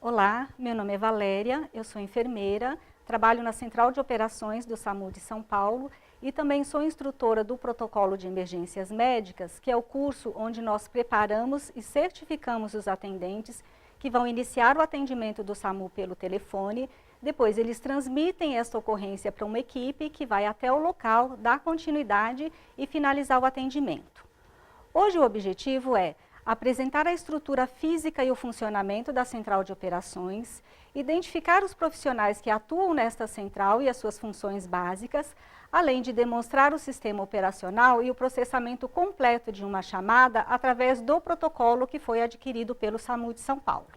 Olá, meu nome é Valéria, eu sou enfermeira, trabalho na Central de Operações do SAMU de São Paulo e também sou instrutora do Protocolo de Emergências Médicas, que é o curso onde nós preparamos e certificamos os atendentes que vão iniciar o atendimento do SAMU pelo telefone. Depois eles transmitem essa ocorrência para uma equipe que vai até o local, dar continuidade e finalizar o atendimento. Hoje o objetivo é apresentar a estrutura física e o funcionamento da Central de Operações, identificar os profissionais que atuam nesta central e as suas funções básicas, além de demonstrar o sistema operacional e o processamento completo de uma chamada através do protocolo que foi adquirido pelo SAMU de São Paulo.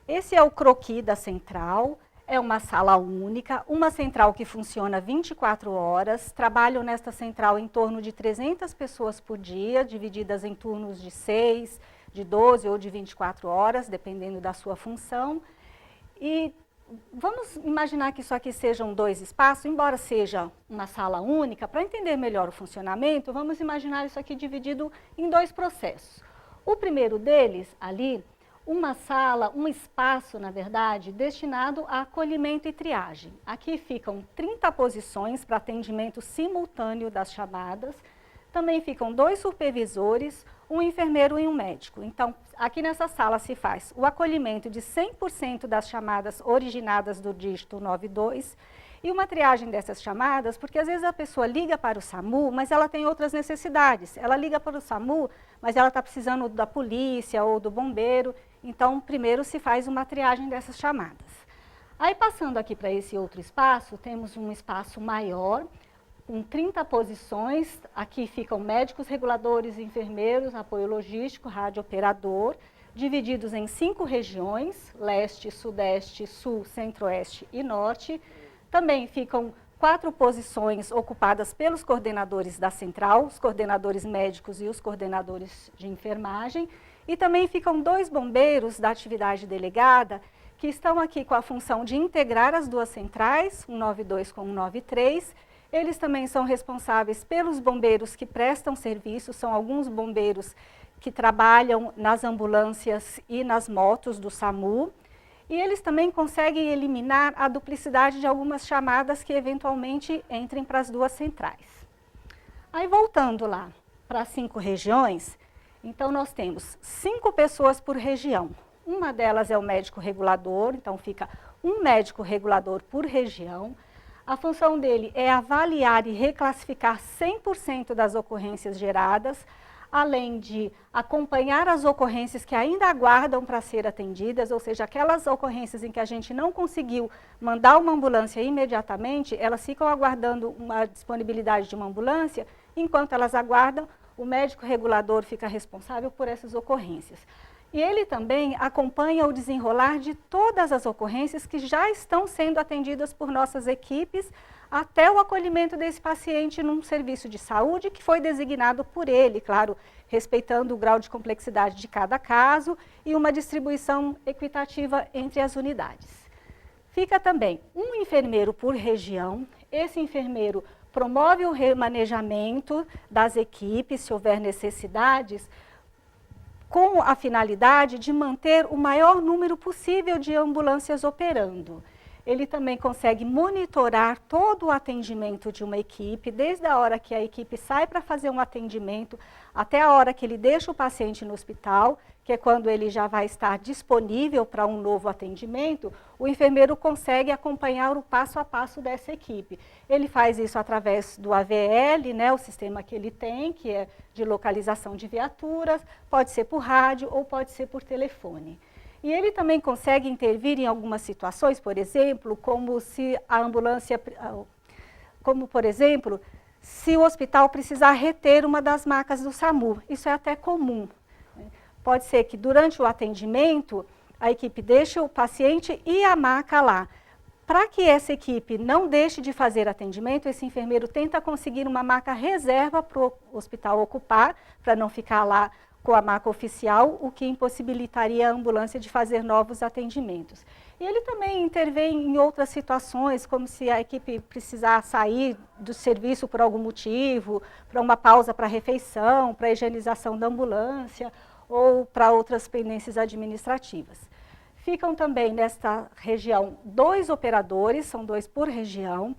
Esse é o croquis da central. É uma sala única, uma central que funciona 24 horas, trabalham nesta central em torno de 300 pessoas por dia, divididas em turnos de 6, de 12 ou de 24 horas, dependendo da sua função. E vamos imaginar que isso aqui sejam dois espaços, embora seja uma sala única, para entender melhor o funcionamento, vamos imaginar isso aqui dividido em dois processos. O primeiro deles, ali, uma sala, um espaço, na verdade, destinado a acolhimento e triagem. Aqui ficam 30 posições para atendimento simultâneo das chamadas. Também ficam 2 supervisores, um enfermeiro e um médico. Então, aqui nessa sala se faz o acolhimento de 100% das chamadas originadas do dígito 92 e uma triagem dessas chamadas, porque às vezes a pessoa liga para o SAMU, mas ela tem outras necessidades. Ela liga para o SAMU, mas ela está precisando da polícia ou do bombeiro. Então, primeiro se faz uma triagem dessas chamadas. Aí, passando aqui para esse outro espaço, temos um espaço maior, com 30 posições. Aqui ficam médicos reguladores, enfermeiros, apoio logístico, radiooperador, divididos em 5 regiões, leste, sudeste, sul, centro-oeste e norte. Também ficam 4 posições ocupadas pelos coordenadores da central, os coordenadores médicos e os coordenadores de enfermagem. E também ficam 2 bombeiros da atividade delegada, que estão aqui com a função de integrar as duas centrais, 192 com 193. Eles também são responsáveis pelos bombeiros que prestam serviço, são alguns bombeiros que trabalham nas ambulâncias e nas motos do SAMU. E eles também conseguem eliminar a duplicidade de algumas chamadas que eventualmente entrem para as duas centrais. Aí, voltando lá para as 5 regiões, então nós temos 5 pessoas por região. Uma delas é o médico regulador, então fica um médico regulador por região. A função dele é avaliar e reclassificar 100% das ocorrências geradas, além de acompanhar as ocorrências que ainda aguardam para ser atendidas, ou seja, aquelas ocorrências em que a gente não conseguiu mandar uma ambulância imediatamente, elas ficam aguardando uma disponibilidade de uma ambulância, enquanto elas aguardam, o médico regulador fica responsável por essas ocorrências. E ele também acompanha o desenrolar de todas as ocorrências que já estão sendo atendidas por nossas equipes até o acolhimento desse paciente num serviço de saúde que foi designado por ele, claro, respeitando o grau de complexidade de cada caso e uma distribuição equitativa entre as unidades. Fica também um enfermeiro por região. Esse enfermeiro promove o remanejamento das equipes, se houver necessidades, com a finalidade de manter o maior número possível de ambulâncias operando. Ele também consegue monitorar todo o atendimento de uma equipe, desde a hora que a equipe sai para fazer um atendimento, até a hora que ele deixa o paciente no hospital, que é quando ele já vai estar disponível para um novo atendimento, o enfermeiro consegue acompanhar o passo a passo dessa equipe. Ele faz isso através do AVL, né, o sistema que ele tem, que é de localização de viaturas, pode ser por rádio ou pode ser por telefone. E ele também consegue intervir em algumas situações, por exemplo, como se a ambulância, como por exemplo, se o hospital precisar reter uma das macas do SAMU. Isso é até comum. Pode ser que durante o atendimento, a equipe deixe o paciente e a maca lá. Para que essa equipe não deixe de fazer atendimento, esse enfermeiro tenta conseguir uma maca reserva para o hospital ocupar, para não ficar lá com a maca oficial, o que impossibilitaria a ambulância de fazer novos atendimentos. E ele também intervém em outras situações, como se a equipe precisar sair do serviço por algum motivo, para uma pausa para refeição, para higienização da ambulância, ou para outras pendências administrativas. Ficam também nesta região 2 operadores, são 2 por região.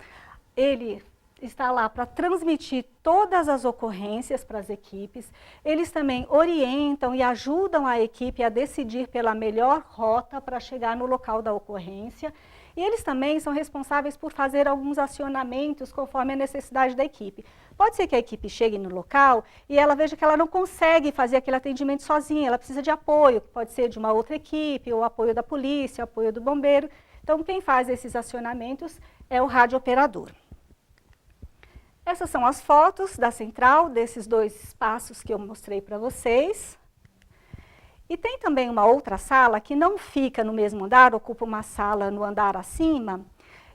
Ele está lá para transmitir todas as ocorrências para as equipes. Eles também orientam e ajudam a equipe a decidir pela melhor rota para chegar no local da ocorrência. E eles também são responsáveis por fazer alguns acionamentos conforme a necessidade da equipe. Pode ser que a equipe chegue no local e ela veja que ela não consegue fazer aquele atendimento sozinha, ela precisa de apoio, pode ser de uma outra equipe, ou apoio da polícia, apoio do bombeiro. Então, quem faz esses acionamentos é o radiooperador. Essas são as fotos da central, desses 2 espaços que eu mostrei para vocês. E tem também uma outra sala que não fica no mesmo andar, ocupa uma sala no andar acima,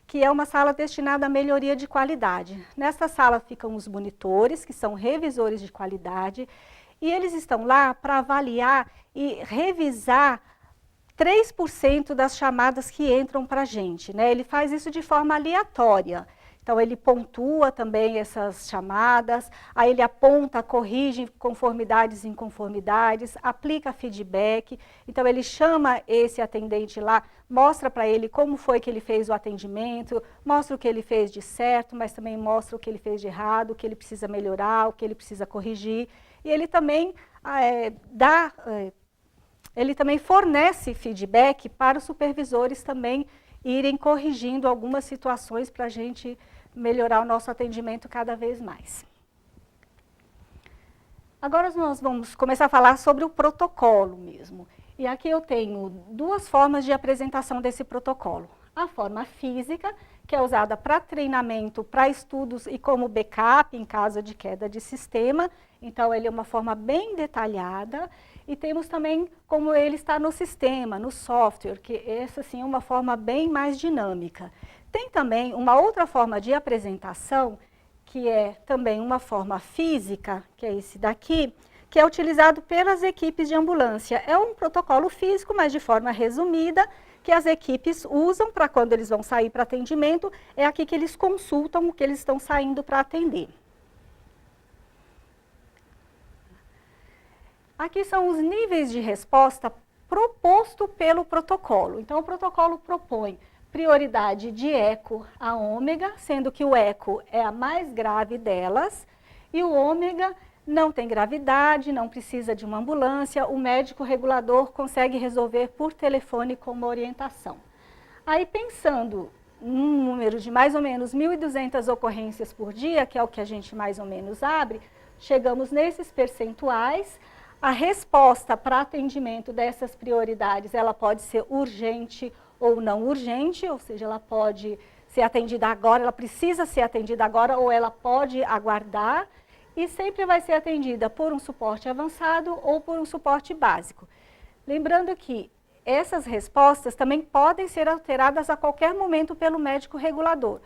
que é uma sala destinada à melhoria de qualidade. Nesta sala ficam os monitores, que são revisores de qualidade, e eles estão lá para avaliar e revisar 3% das chamadas que entram para a gente, né? Ele faz isso de forma aleatória. Então, ele pontua também essas chamadas, aí ele aponta, corrige conformidades e inconformidades, aplica feedback. Então, ele chama esse atendente lá, mostra para ele como foi que ele fez o atendimento, mostra o que ele fez de certo, mas também mostra o que ele fez de errado, o que ele precisa melhorar, o que ele precisa corrigir. E ele também ele também fornece feedback para os supervisores também irem corrigindo algumas situações para a gente melhorar o nosso atendimento cada vez mais. Agora nós vamos começar a falar sobre o protocolo mesmo. E aqui eu tenho 2 formas de apresentação desse protocolo. A forma física, que é usada para treinamento, para estudos e como backup em caso de queda de sistema. Então, ele é uma forma bem detalhada. E temos também como ele está no sistema, no software, que essa sim é uma forma bem mais dinâmica. Tem também uma outra forma de apresentação, que é também uma forma física, que é esse daqui, que é utilizado pelas equipes de ambulância. É um protocolo físico, mas de forma resumida, que as equipes usam para quando eles vão sair para atendimento, é aqui que eles consultam o que eles estão saindo para atender. Aqui são os níveis de resposta proposto pelo protocolo. Então, o protocolo propõe prioridade de eco a ômega, sendo que o eco é a mais grave delas, e o ômega não tem gravidade, não precisa de uma ambulância, o médico regulador consegue resolver por telefone com uma orientação. Aí, pensando num número de mais ou menos 1.200 ocorrências por dia, que é o que a gente mais ou menos abre, chegamos nesses percentuais. A resposta para atendimento dessas prioridades, ela pode ser urgente ou não urgente, ou seja, ela pode ser atendida agora, ela precisa ser atendida agora, ou ela pode aguardar, e sempre vai ser atendida por um suporte avançado ou por um suporte básico. Lembrando que essas respostas também podem ser alteradas a qualquer momento pelo médico regulador.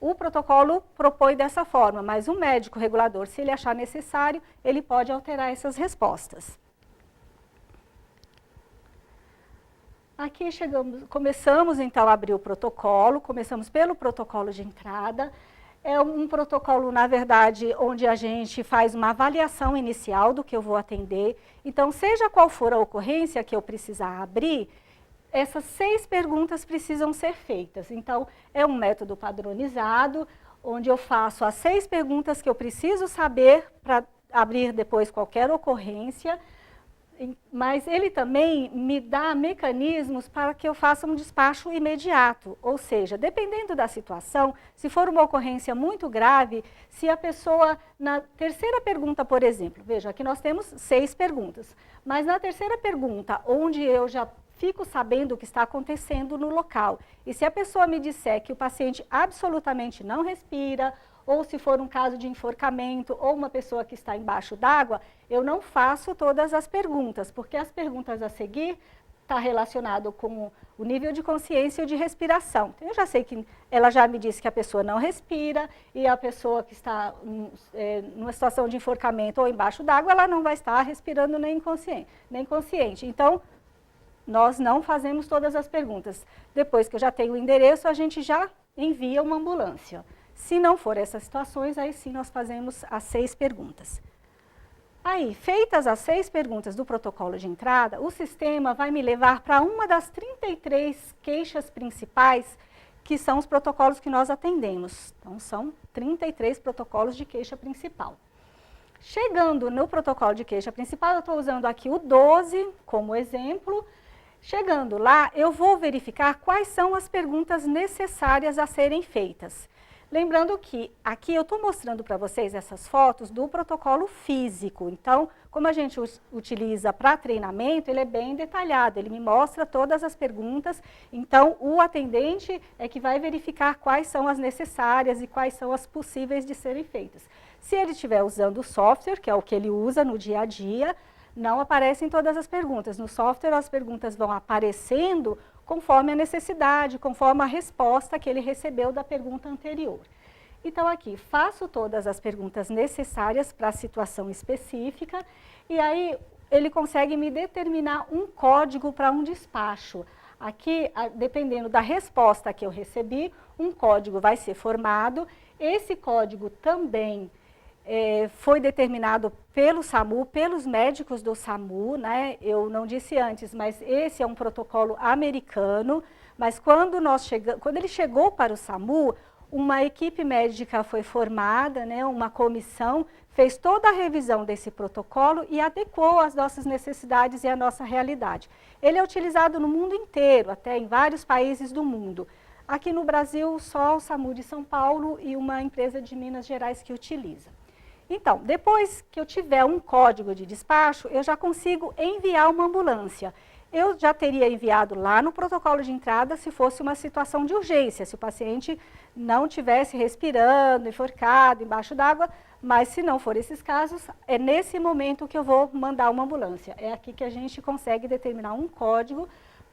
O protocolo propõe dessa forma, mas o médico regulador, se ele achar necessário, ele pode alterar essas respostas. Aqui começamos então a abrir o protocolo, começamos pelo protocolo de entrada. É um protocolo, na verdade, onde a gente faz uma avaliação inicial do que eu vou atender. Então, seja qual for a ocorrência que eu precisar abrir, essas 6 perguntas precisam ser feitas. Então, é um método padronizado, onde eu faço as 6 perguntas que eu preciso saber para abrir depois qualquer ocorrência, mas ele também me dá mecanismos para que eu faça um despacho imediato, ou seja, dependendo da situação, se for uma ocorrência muito grave, se a pessoa, na terceira pergunta, por exemplo, veja, aqui nós temos 6 perguntas, mas na terceira pergunta, onde eu já fico sabendo o que está acontecendo no local, e se a pessoa me disser que o paciente absolutamente não respira, ou se for um caso de enforcamento, ou uma pessoa que está embaixo d'água, eu não faço todas as perguntas, porque as perguntas a seguir está relacionado com o nível de consciência e de respiração. Então, eu já sei que ela já me disse que a pessoa não respira, e a pessoa que está numa situação de enforcamento ou embaixo d'água, ela não vai estar respirando nem consciente. Então, nós não fazemos todas as perguntas. Depois que eu já tenho o endereço, a gente já envia uma ambulância. Se não for essas situações, aí sim nós fazemos as 6 perguntas. Aí, feitas as 6 perguntas do protocolo de entrada, o sistema vai me levar para uma das 33 queixas principais, que são os protocolos que nós atendemos. Então, são 33 protocolos de queixa principal. Chegando no protocolo de queixa principal, eu estou usando aqui o 12 como exemplo. Chegando lá, eu vou verificar quais são as perguntas necessárias a serem feitas. Lembrando que aqui eu estou mostrando para vocês essas fotos do protocolo físico. Então, como a gente utiliza para treinamento, ele é bem detalhado, ele me mostra todas as perguntas. Então, o atendente é que vai verificar quais são as necessárias e quais são as possíveis de serem feitas. Se ele estiver usando o software, que é o que ele usa no dia a dia, não aparecem todas as perguntas. No software, as perguntas vão aparecendo conforme a necessidade, conforme a resposta que ele recebeu da pergunta anterior. Então, aqui, faço todas as perguntas necessárias para a situação específica, e aí ele consegue me determinar um código para um despacho. Aqui, dependendo da resposta que eu recebi, um código vai ser formado. Esse código também foi determinado pelo SAMU, pelos médicos do SAMU, né? Eu não disse antes, mas esse é um protocolo americano, mas quando ele chegou para o SAMU, uma equipe médica foi formada, né? Uma comissão fez toda a revisão desse protocolo e adequou às nossas necessidades e à nossa realidade. Ele é utilizado no mundo inteiro, até em vários países do mundo. Aqui no Brasil, só o SAMU de São Paulo e uma empresa de Minas Gerais que utiliza. Então, depois que eu tiver um código de despacho, eu já consigo enviar uma ambulância. Eu já teria enviado lá no protocolo de entrada se fosse uma situação de urgência, se o paciente não estivesse respirando, enforcado, embaixo d'água, mas se não for esses casos, é nesse momento que eu vou mandar uma ambulância. É aqui que a gente consegue determinar um código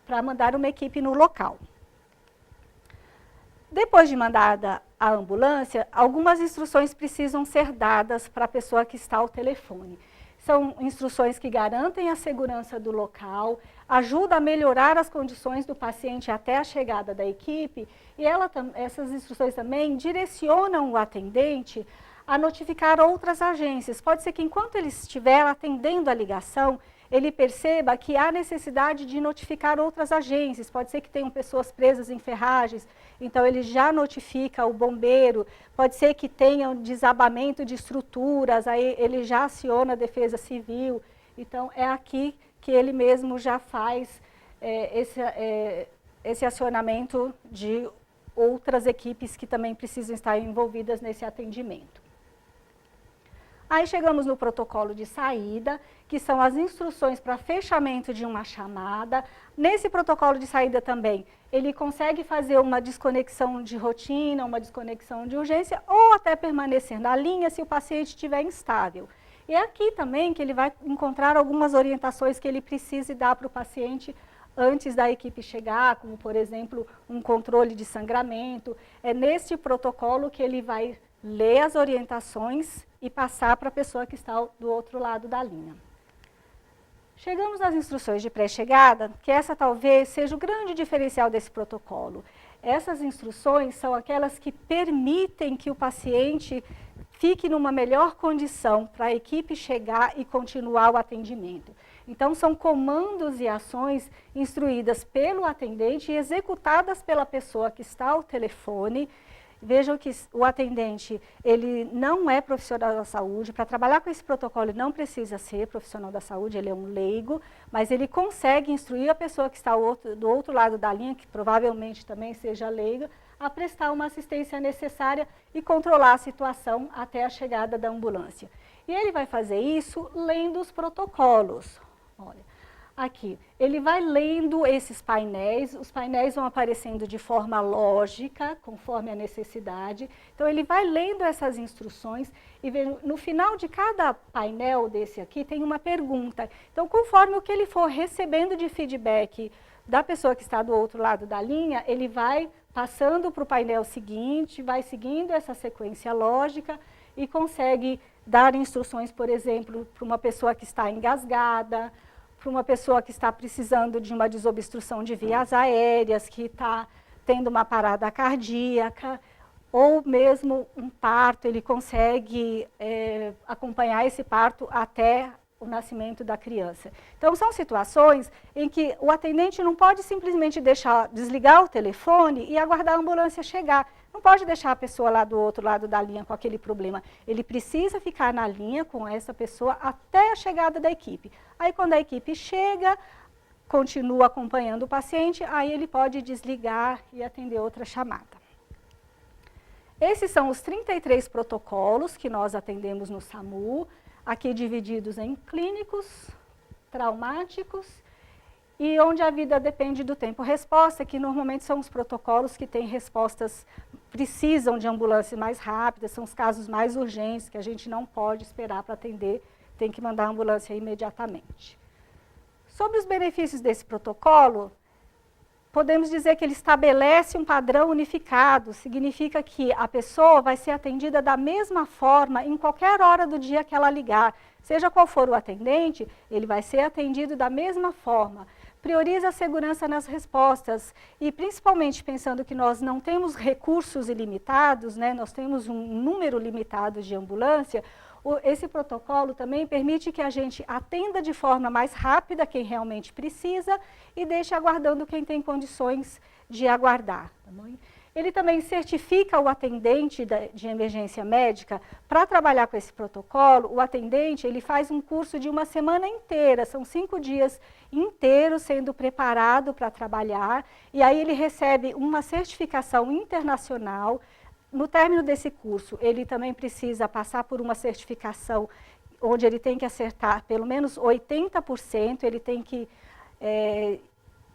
para mandar uma equipe no local. Depois de mandada a ambulância, algumas instruções precisam ser dadas para a pessoa que está ao telefone. São instruções que garantem a segurança do local, ajudam a melhorar as condições do paciente até a chegada da equipe, e essas instruções também direcionam o atendente a notificar outras agências. Pode ser que enquanto ele estiver atendendo a ligação, ele perceba que há necessidade de notificar outras agências, pode ser que tenham pessoas presas em ferragens, então ele já notifica o bombeiro, pode ser que tenha um desabamento de estruturas, aí ele já aciona a defesa civil, então é aqui que ele mesmo já faz esse acionamento de outras equipes que também precisam estar envolvidas nesse atendimento. Aí chegamos no protocolo de saída, que são as instruções para fechamento de uma chamada. Nesse protocolo de saída também, ele consegue fazer uma desconexão de rotina, uma desconexão de urgência, ou até permanecer na linha se o paciente estiver instável. E é aqui também que ele vai encontrar algumas orientações que ele precise dar para o paciente antes da equipe chegar, como, por exemplo, um controle de sangramento. É neste protocolo que ele vai ler as orientações e passar para a pessoa que está do outro lado da linha. Chegamos nas instruções de pré-chegada, que essa talvez seja o grande diferencial desse protocolo. Essas instruções são aquelas que permitem que o paciente fique numa melhor condição para a equipe chegar e continuar o atendimento. Então, são comandos e ações instruídas pelo atendente e executadas pela pessoa que está ao telefone. Vejam que o atendente, ele não é profissional da saúde, para trabalhar com esse protocolo ele não precisa ser profissional da saúde, ele é um leigo, mas ele consegue instruir a pessoa que está do outro lado da linha, que provavelmente também seja leiga, a prestar uma assistência necessária e controlar a situação até a chegada da ambulância. E ele vai fazer isso lendo os protocolos. Olha, aqui, ele vai lendo esses painéis, os painéis vão aparecendo de forma lógica, conforme a necessidade. Então, ele vai lendo essas instruções e no final de cada painel desse aqui tem uma pergunta. Então, conforme o que ele for recebendo de feedback da pessoa que está do outro lado da linha, ele vai passando para o painel seguinte, vai seguindo essa sequência lógica e consegue dar instruções, por exemplo, para uma pessoa que está engasgada, para uma pessoa que está precisando de uma desobstrução de vias aéreas, que está tendo uma parada cardíaca, ou mesmo um parto, ele consegue acompanhar esse parto até o nascimento da criança. Então, são situações em que o atendente não pode simplesmente desligar o telefone e aguardar a ambulância chegar. Não pode deixar a pessoa lá do outro lado da linha com aquele problema. Ele precisa ficar na linha com essa pessoa até a chegada da equipe. Aí, quando a equipe chega, continua acompanhando o paciente, aí ele pode desligar e atender outra chamada. Esses são os 33 protocolos que nós atendemos no SAMU, aqui divididos em clínicos, traumáticos e onde a vida depende do tempo-resposta, que normalmente são os protocolos que têm respostas, precisam de ambulância mais rápida, são os casos mais urgentes, que a gente não pode esperar para atender, tem que mandar a ambulância imediatamente. Sobre os benefícios desse protocolo, podemos dizer que ele estabelece um padrão unificado, significa que a pessoa vai ser atendida da mesma forma em qualquer hora do dia que ela ligar. Seja qual for o atendente, ele vai ser atendido da mesma forma. Prioriza a segurança nas respostas e principalmente pensando que nós não temos recursos ilimitados, né, nós temos um número limitado de ambulância, esse protocolo também permite que a gente atenda de forma mais rápida quem realmente precisa e deixe aguardando quem tem condições de aguardar. Tá bom? Ele também certifica o atendente de emergência médica. Para trabalhar com esse protocolo, o atendente ele faz um curso de uma semana inteira, são 5 dias inteiros sendo preparado para trabalhar, e aí ele recebe uma certificação internacional. No término desse curso, ele também precisa passar por uma certificação onde ele tem que acertar pelo menos 80%, ele tem que,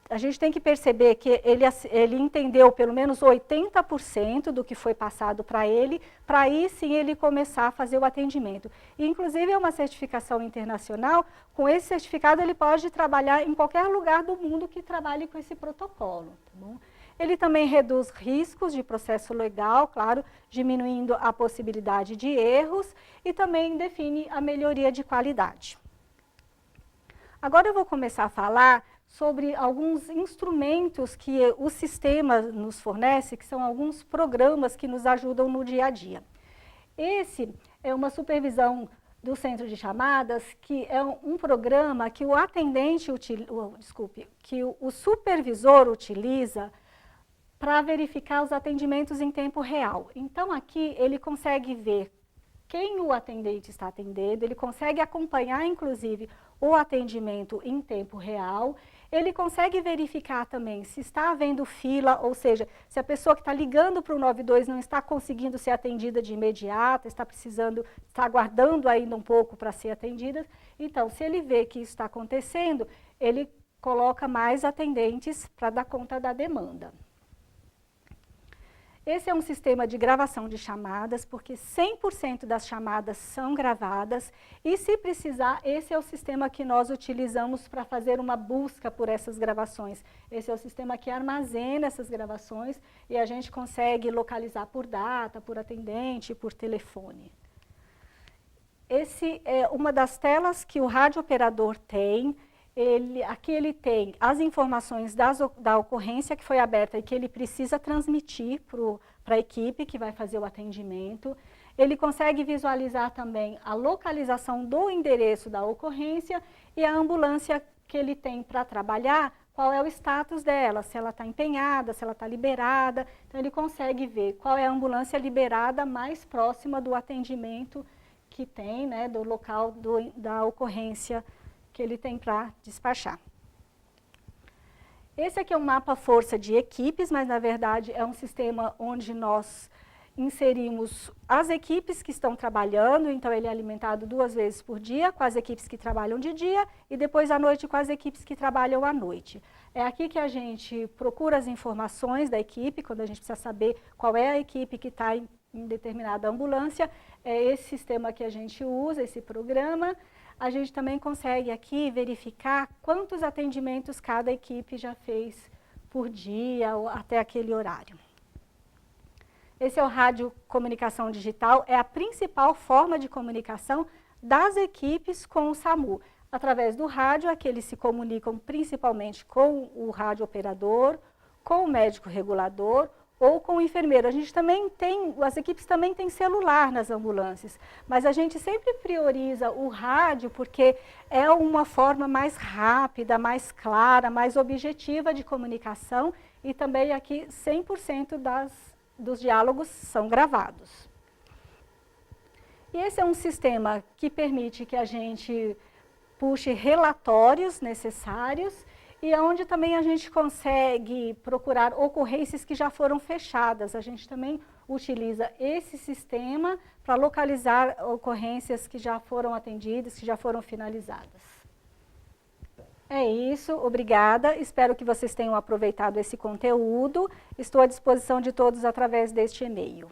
a gente tem que perceber que ele entendeu pelo menos 80% do que foi passado para ele, para aí sim ele começar a fazer o atendimento. E, inclusive, é uma certificação internacional, com esse certificado ele pode trabalhar em qualquer lugar do mundo que trabalhe com esse protocolo. Tá bom? Ele também reduz riscos de processo legal, claro, diminuindo a possibilidade de erros e também define a melhoria de qualidade. Agora eu vou começar a falar sobre alguns instrumentos que o sistema nos fornece, que são alguns programas que nos ajudam no dia a dia. Esse é uma supervisão do centro de chamadas, que é um programa que o atendente, que o supervisor utiliza para verificar os atendimentos em tempo real. Então, aqui ele consegue ver quem o atendente está atendendo, ele consegue acompanhar, inclusive, o atendimento em tempo real, ele consegue verificar também se está havendo fila, ou seja, se a pessoa que está ligando para o 92 não está conseguindo ser atendida de imediato, está aguardando ainda um pouco para ser atendida. Então, se ele vê que isso está acontecendo, ele coloca mais atendentes para dar conta da demanda. Esse é um sistema de gravação de chamadas, porque 100% das chamadas são gravadas e, se precisar, esse é o sistema que nós utilizamos para fazer uma busca por essas gravações. Esse é o sistema que armazena essas gravações e a gente consegue localizar por data, por atendente, por telefone. Esse é uma das telas que o radiooperador tem. Aqui ele tem as informações da ocorrência que foi aberta e que ele precisa transmitir para a equipe que vai fazer o atendimento. Ele consegue visualizar também a localização do endereço da ocorrência e a ambulância que ele tem para trabalhar, qual é o status dela, se ela está empenhada, se ela está liberada. Então, ele consegue ver qual é a ambulância liberada mais próxima do atendimento que tem, né, do local da ocorrência que ele tem para despachar. Esse aqui é um mapa força de equipes, mas na verdade é um sistema onde nós inserimos as equipes que estão trabalhando, então ele é alimentado 2 vezes por dia com as equipes que trabalham de dia e depois à noite com as equipes que trabalham à noite. É aqui que a gente procura as informações da equipe, quando a gente precisa saber qual é a equipe que está em determinada ambulância, é esse sistema que a gente usa, esse programa. A gente também consegue aqui verificar quantos atendimentos cada equipe já fez por dia ou até aquele horário. Esse é o rádio comunicação digital, é a principal forma de comunicação das equipes com o SAMU. Através do rádio, aqui eles se comunicam principalmente com o radiooperador, com o médico regulador ou com o enfermeiro. A gente também tem, as equipes também têm celular nas ambulâncias, mas a gente sempre prioriza o rádio porque é uma forma mais rápida, mais clara, mais objetiva de comunicação e também aqui 100% dos diálogos são gravados. E esse é um sistema que permite que a gente puxe relatórios necessários e onde também a gente consegue procurar ocorrências que já foram fechadas. A gente também utiliza esse sistema para localizar ocorrências que já foram atendidas, que já foram finalizadas. É isso, obrigada. Espero que vocês tenham aproveitado esse conteúdo. Estou à disposição de todos através deste e-mail.